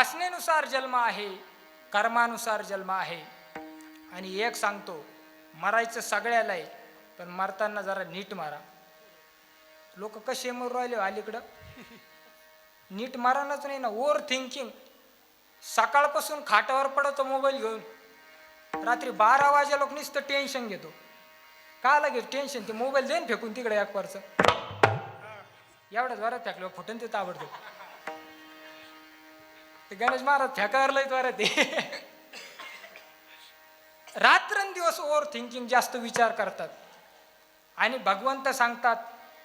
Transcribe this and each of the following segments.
वासनेनुसार जन्म आहे, कर्मानुसार जन्म आहे. आणि एक सांगतो, मरायचं सगळ्याला आहे, पण मरताना जरा नीट मारा. लोक कसे मरू राहिले अलीकडं, नीट मारानच नाही ना. Over thinking. सकाळपासून खाटावर पडतो मोबाईल घेऊन, रात्री 12 वाजे लोक नुसतं टेन्शन घेतो. का लागेल टेन्शन? ते मोबाईल देईन फेकून तिकडे एक परचं, एवढ्या जोरात फेकलं फुटून ते ताबडतो. ते गणेश महाराज फेकावर लय जोरात ते. रात्रंदिवस ओव्हर थिंकिंग, जास्त विचार करतात. आणि भगवंत सांगतात,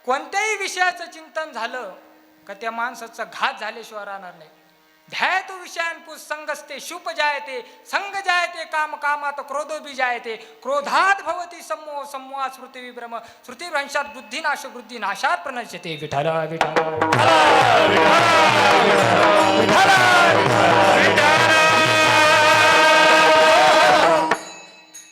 कोणत्याही विषयाचं चिंतन झालं का त्या माणसाचा घात झाल्याशिवाय राहणार नाही. ध्यायतो विषयांपुष संगस्ते शुभ जायते, संग जायते काम कामात क्रोधो बी जायते, क्रोधात भवती सम्मोह, सम्मोहात स्मृती विभ्रम, स्मृती भ्रंशात बुद्धिनाश, बुद्धिनाशात प्रणश्यते. विठ्ठल विठ्ठल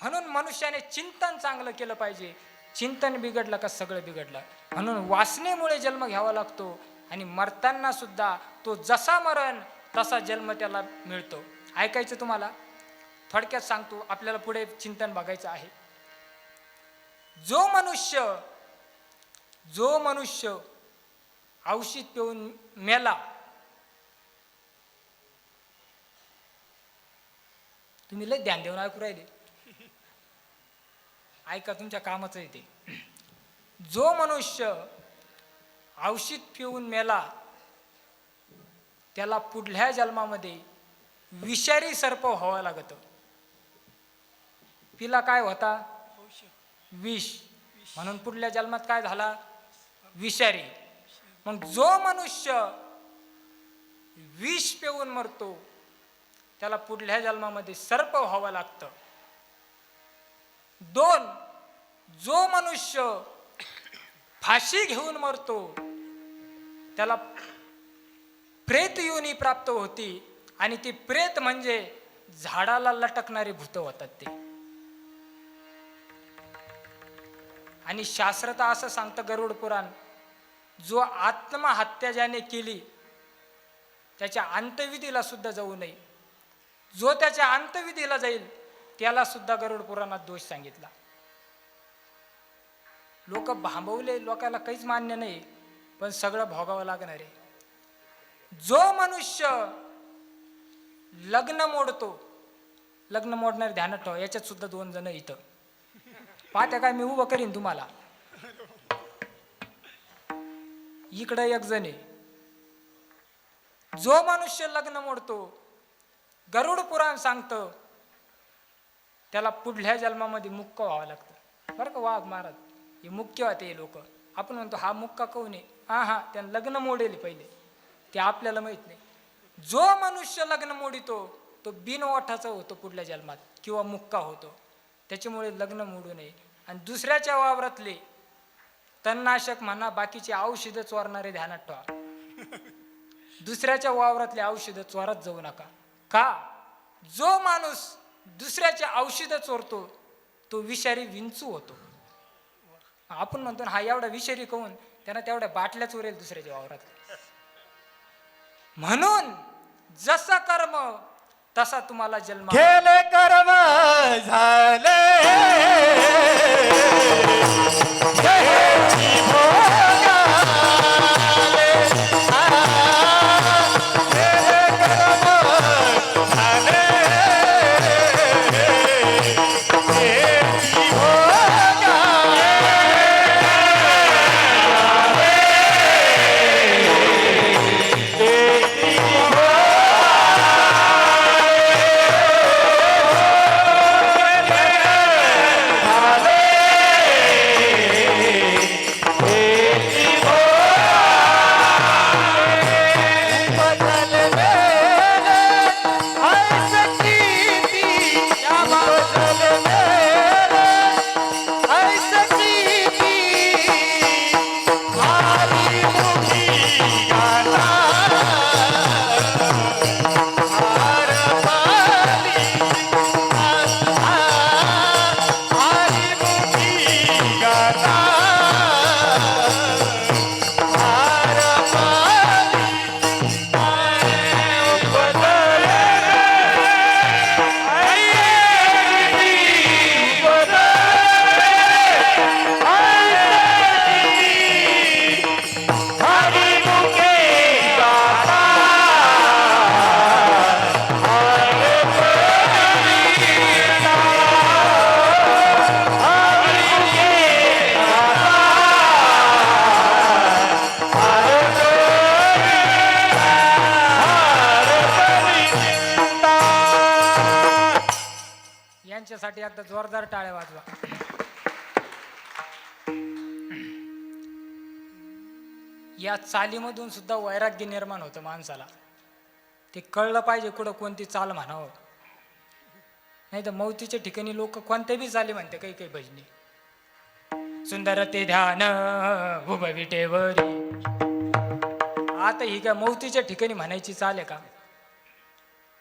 म्हणून मनुष्याने चिंतन चांगलं केलं पाहिजे. चिंतन बिघडलं का सगळं बिघडलं. म्हणून वासनेमुळे जन्म घ्यावा लागतो. आणि मरताना सुद्धा तो जसा मरण तसा जन्म त्याला मिळतो. ऐकायचं तुम्हाला? थोडक्यात सांगतो, आपल्याला पुढे चिंतन बघायचं आहे. जो मनुष्य औषध पिऊन मेला, तुम्ही लय ध्यान देऊन ऐकू राहिले, ऐका तुमच्या कामाचं आहे ते. जो मनुष्य औषध पिऊन मेला त्याला पुढल्या जन्मामध्ये विषारी सर्प व्हावं लागतं. पिला काय होता? विष. म्हणून पुढल्या जन्मात काय झाला? विषारी. मग जो मनुष्य विष पिऊन मरतो त्याला पुढल्या जन्मामध्ये सर्प व्हावं लागतं. 2, जो मनुष्य फाशी घेऊन मरतो त्याला प्रेत योनी प्राप्त होती. आणि ती प्रेत म्हणजे झाडाला लटकणारी भूत होतात ते. आणि शास्त्रत असं सांगतं गरुड पुराण, जो आत्महत्या ज्याने केली त्याच्या अंतविधीला सुद्धा जाऊ नये. जो त्याच्या अंतविधीला जाईल त्याला सुद्धा गरुड पुराणात दोष सांगितला. लोक भांबवले, लोकांना काहीच मान्य नाही, पण सगळं भोगावं लागणार आहे. जो मनुष्य लग्न मोडतो, लग्न मोडणारे ध्यानात ठेवा, याच्यात सुद्धा 2 जण इथं पाहत्या काय, मी उभं करीन तुम्हाला. इकडं 1 जण आहे. जो मनुष्य लग्न मोडतो, गरुड पुराण सांगतं त्याला पुढल्या जन्मामध्ये मुक्क व्हावं लागतं. बरं का वाघ महाराज, हे मुख्य होते लोक. आपण म्हणतो हा मुक्का कोण आहे? हा त्यानं लग्न मोडेल पहिले, ते आपल्याला माहित नाही. जो मनुष्य लग्न मोडितो तो बिनओठाचा होतो पुढल्या जन्मात, किंवा मुक्का होतो. त्याच्यामुळे लग्न मोडू नये. आणि दुसऱ्याच्या वावरातले तणनाशक म्हणा, बाकीचे औषधं चोरणारे ध्यानात ठेवा, दुसऱ्याच्या वावरातले औषधं चोरत जाऊ नका. का? जो माणूस दुसऱ्याचे औषधं चोरतो तो विषारी विंचू होतो. आपण म्हणतो हा एवढा विषारी कहून, त्यांना तेवढ्या बाटल्या चोरेल दुसऱ्याच्या वावरात. म्हणून जसा कर्म तसा तुम्हाला जन्म. केले कर्म झाले त्यांच्यासाठी एकदा जोरदार टाळ्या वाजवा. या चालीमधून सुद्धा वैराग्य निर्माण होतं माणसाला. ते कळलं पाहिजे कुठं कोणती चाल म्हणावं. नाही तर मौतीच्या ठिकाणी लोक कोणत्या बी चाली म्हणते, काही काही भजनी. सुंदर ते ध्यान उभं विटेवरी. आता ही काय मौतीच्या ठिकाणी म्हणायची चाल आहे का?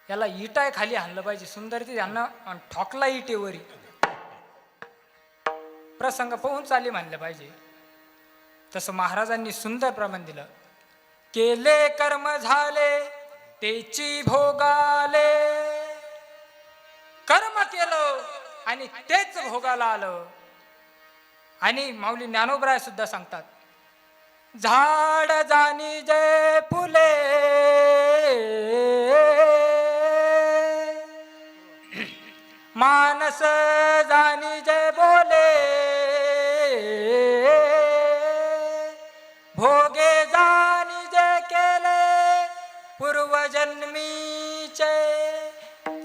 याला इटाय खाली आणलं पाहिजे. सुंदर ते ध्यान ठोकला इटेवरी. प्रसंग पाहून चाली म्हणलं पाहिजे. तसं महाराजांनी सुंदर प्रमाण दिलं. केले कर्म झाले तेची भोगाले. कर्म केलं आणि तेच भोगाला आलं. आणि माऊली ज्ञानोबराय सुद्धा सांगतात, झाड जाणी जय फुले मानस जाणी जय बोले. भोगे जाणी जय केले पूर्वजन्मीचे.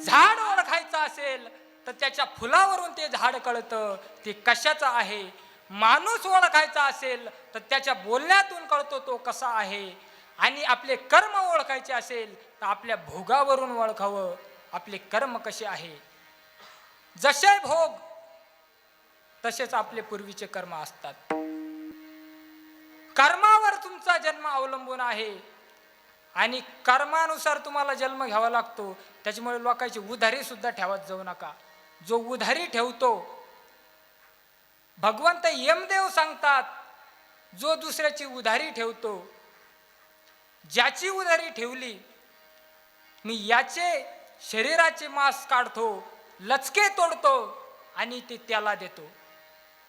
झाड ओळखायचं असेल तर त्याच्या फुलावरून ते झाड कळतं ते कशाचं आहे. माणूस ओळखायचा असेल तर त्याच्या बोलण्यातून कळतो तो कसा आहे. आणि आपले कर्म ओळखायचे असेल तर आपल्या भोगावरून ओळखावं आपले कर्म कसे आहे. जसे भोग तसेच आपले पूर्वीचे कर्म असतात. कर्मावर तुमचा जन्म अवलंबून आहे आणि कर्मानुसार तुम्हाला जन्म घ्यावा लागतो. त्याच्यामुळे लोकांची उधारी सुद्धा ठेवत जाऊ नका. जो उधारी ठेवतो, भगवंत यमदेव सांगतात, जो दुसऱ्याची उधारी ठेवतो, ज्याची उधारी ठेवली मी याचे शरीराचे मांस काढतो, लचके तोडतो आणि ते त्याला देतो.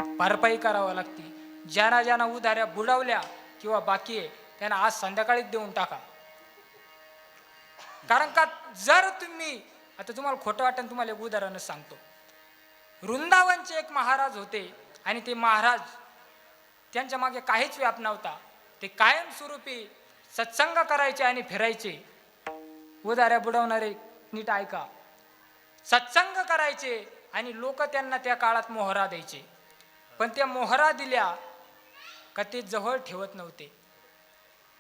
भरपाई करावं लागते. ज्यांना ज्यांना उधाऱ्या बुडवल्या किंवा बाकी आहे त्यांना आज संध्याकाळीच देऊन टाका. कारण का जर तुम्ही, आता तुम्हाला खोटं वाटेल, तुम्हाला एक उदाहरणच सांगतो. वृंदावनचे एक महाराज होते आणि ते महाराज त्यांच्या मागे काहीच व्याप नव्हता. ते कायमस्वरूपी सत्संग करायचे आणि फिरायचे. उधाऱ्या बुडवणारे नीट ऐका. सत्संग करायचे आणि लोक त्यांना त्या काळात मोहरा द्यायचे. पण त्या मोहरा दिल्या का ते जवळ ठेवत नव्हते.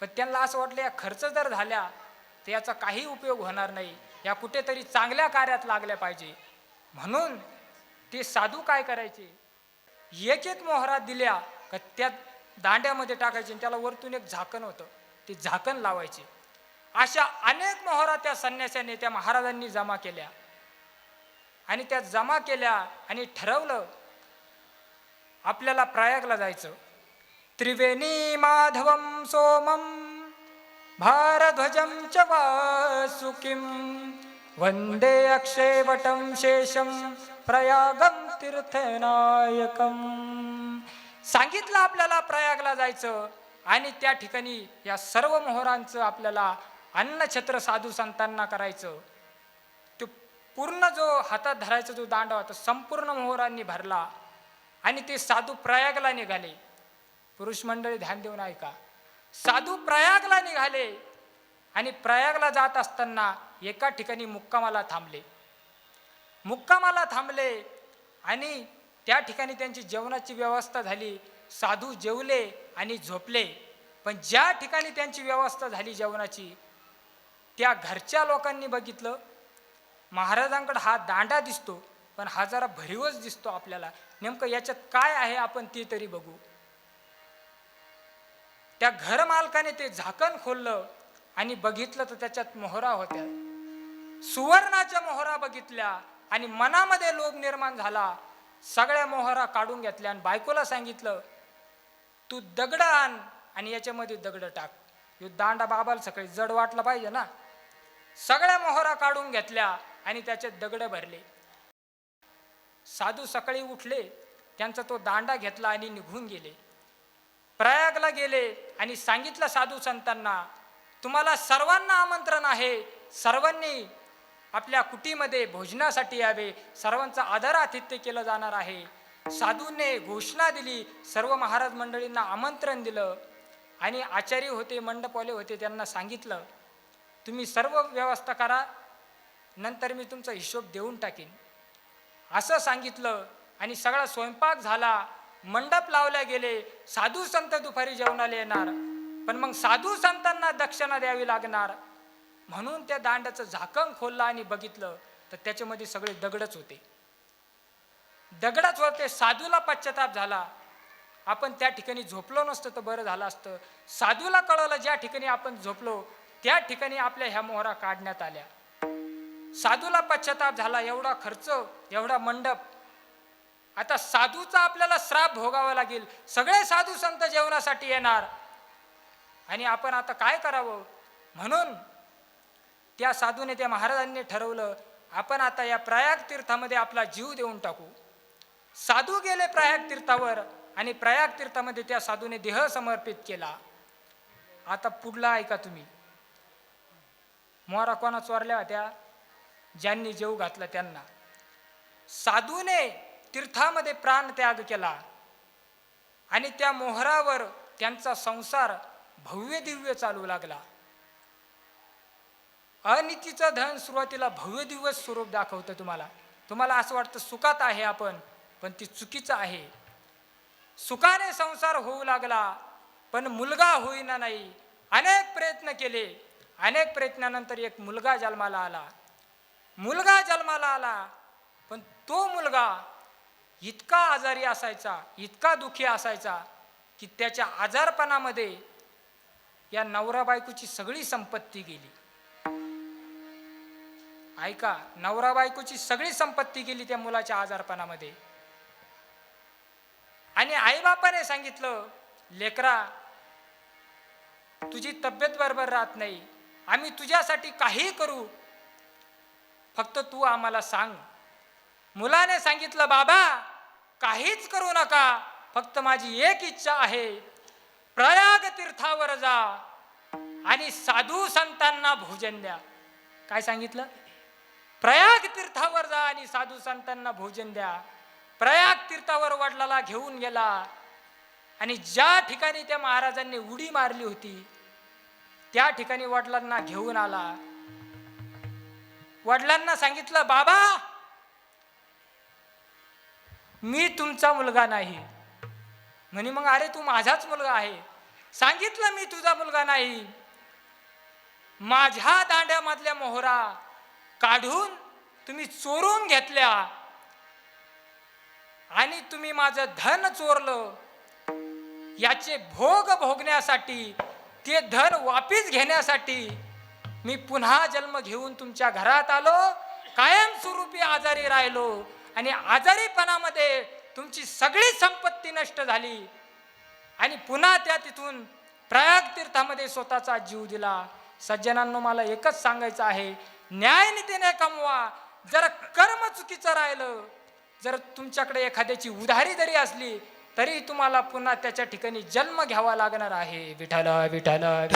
पण त्यांना असं वाटलं या खर्च जर झाल्या तर याचा काही उपयोग होणार नाही, या कुठेतरी चांगल्या कार्यात लागल्या पाहिजे. म्हणून ते साधू काय करायचे, एक एक मोहरा दिल्या का त्या दांड्यामध्ये टाकायचे आणि त्याला वरतून एक झाकण होतं, ते झाकण लावायचे. अशा अनेक मोहरा त्या संन्याशाने त्या महाराजांनी जमा केल्या आणि त्या जमा केल्या आणि ठरवलं आपल्याला प्रयागला जायचं. त्रिवेणी माधवम सोमम भारध्वजं च वासुकिं वंदे अक्षयवटं शेषं प्रयागं तीर्थनायकं. सांगितलं आपल्याला प्रयागला जायचं आणि त्या ठिकाणी या सर्व मोहरांचं आपल्याला अन्नछत्र साधू संतांना करायचं. तो पूर्ण जो हातात धरायचा जो दांडा होता संपूर्ण मोहरांनी भरला आणि ते साधू प्रयागला निघाले. पुरुष मंडळी ध्यान देऊन ऐका. साधू प्रयागला निघाले आणि प्रयागला जात असताना एका ठिकाणी मुक्कामाला थांबले. मुक्कामाला थांबले आणि त्या ठिकाणी त्यांची जेवणाची व्यवस्था झाली. साधू जेवले आणि झोपले. पण ज्या ठिकाणी त्यांची व्यवस्था झाली जेवणाची, त्या घरच्या लोकांनी बघितलं महाराजांकडे हा दांडा दिसतो पण हा जरा भरीवच दिसतो आपल्याला, नेमकं याच्यात काय आहे आपण ते तरी बघू. त्या घर मालकाने ते झाकण खोललं आणि बघितलं तर त्याच्यात मोहरा होत्या. सुवर्णाच्या मोहरा बघितल्या आणि मनामध्ये लोभ निर्माण झाला. सगळ्या मोहरा काढून घेतल्या आणि बायकोला सांगितलं तू दगड आण आणि याच्यामध्ये दगड टाक. यो दांडा बाबाला सकाळी जड वाटला पाहिजे ना. सगळ्या मोहरा काढून घेतल्या आणि त्याच्यात दगड भरले. साधू सकाळी उठले, त्यांचा तो दांडा घेतला आणि निघून गेले. प्रयागला गेले आणि सांगितलं साधू संतांना तुम्हाला सर्वांना आमंत्रण आहे, सर्वांनी आपल्या कुटीमध्ये भोजनासाठी यावे, सर्वांचा आदर आतिथ्य केलं जाणार आहे. साधूने घोषणा दिली, सर्व महाराज मंडळींना आमंत्रण दिलं आणि आचार्य होते, मंडपवाले होते, त्यांना सांगितलं तुम्ही सर्व व्यवस्था करा, नंतर मी तुमचा हिशोब देऊन टाकीन. असं सांगितलं आणि सगळा स्वयंपाक झाला, मंडप लावले गेले. साधू संत दुपारी जेवणाला येणार, पण मग साधू संतांना दक्षिणा द्यावी लागणार. म्हणून त्या दांड्याचं झाकण खोललं आणि बघितलं तर त्याच्यामध्ये सगळे दगडच होते. दगडच होते. साधूला पश्चाताप झाला, आपण त्या ठिकाणी झोपलो नसतं तर बरं झालं असतं. साधूला कळलं ज्या ठिकाणी आपण झोपलो त्या ठिकाणी आपल्या ह्या मोहरा काढण्यात आल्या. साधूला पश्चाताप झाला, एवढा खर्च, एवढा मंडप, आता साधूचा आपल्याला श्राप भोगावा लागेल. सगळे साधू संत जेवणासाठी येणार आणि आपण आता काय करावं. म्हणून त्या साधूने, त्या महाराजांनी ठरवलं, आपण आता या प्रयाग तीर्थामध्ये आपला जीव देऊन टाकू. साधू गेले प्रयाग तीर्थावर आणि प्रयाग तीर्थामध्ये त्या साधूने देह समर्पित केला. आता पुढला ऐका तुम्ही. मोहरा कोणा चोरल्या होत्या? ज्यांनी जेव घातला त्यांना. साधूने तीर्थामध्ये प्राण त्याग केला आणि त्या मोहरावर त्यांचा संसार भव्य दिव्य चालू लागला. अनितीचं धन सुरुवातीला भव्य दिव्य स्वरूप दाखवतं. तुम्हाला असं वाटतं सुखात आहे आपण, पण ती चुकीचं आहे. सुखाने संसार होऊ लागला पण मुलगा होईना नाही. अनेक प्रयत्न केले, अनेक प्रयत्नानंतर एक मुलगा जन्माला आला. मुलगा जन्माला आला पण तो मुलगा इतका आजारी असायचा, इतका दुःखी असायचा की त्याच्या आजारपणामध्ये या नवरा बायकोची सगळी संपत्ती गेली. ऐका, नवरा बायकोची सगळी संपत्ती गेली त्या मुलाच्या आजारपणामध्ये. आणि आईबापाने सांगितलं, लेकरा तुझी तब्येत बरोबर राहत नाही, आम्ही तुझ्यासाठी काही करू, फक्त तू आम्हाला सांग. मुलाने सांगितलं, बाबा काहीच करू नका, फक्त माझी एक इच्छा आहे, प्रयाग तीर्थावर जा आणि साधू संतांना भोजन द्या. काय सांगितलं? प्रयाग तीर्थावर जा आणि साधू संतांना भोजन द्या. प्रयाग तीर्थावर वडिलाला घेऊन गेला आणि ज्या ठिकाणी त्या महाराजांनी उडी मारली होती त्या ठिकाणी वडिलांना घेऊन आला. वडिलांना सांगितलं, बाबा मी तुमचा मुलगा नाही. म्हणे मग अरे तू माझाच मुलगा आहे. सांगितलं मी तुझा मुलगा नाही. माझ्या दांड्यामधल्या मोहरा काढून तुम्ही चोरून घेतल्या आणि तुम्ही माझं धन चोरलं. याचे भोग भोगण्यासाठी, ते धन वापिस घेण्यासाठी मी पुन्हा जन्म घेऊन तुमच्या घरात आलो. कायमस्वरूपी आजारी राहिलो आणि आजारीपणामध्ये तुमची सगळी संपत्ती नष्ट झाली आणि पुन्हा त्या तिथून प्रयाग तीर्थामध्ये स्वतःचा जीव दिला. सज्जनांनो, मला एकच सांगायचं आहे, न्यायनीतीने कमवा. जर कर्म चुकीचं राहिलं, जर तुमच्याकडे एखाद्याची उधारी जरी असली तरी तुम्हाला पुन्हा त्याच्या ठिकाणी जन्म घ्यावा लागणार आहे. विठ्ठल विठ्ठल.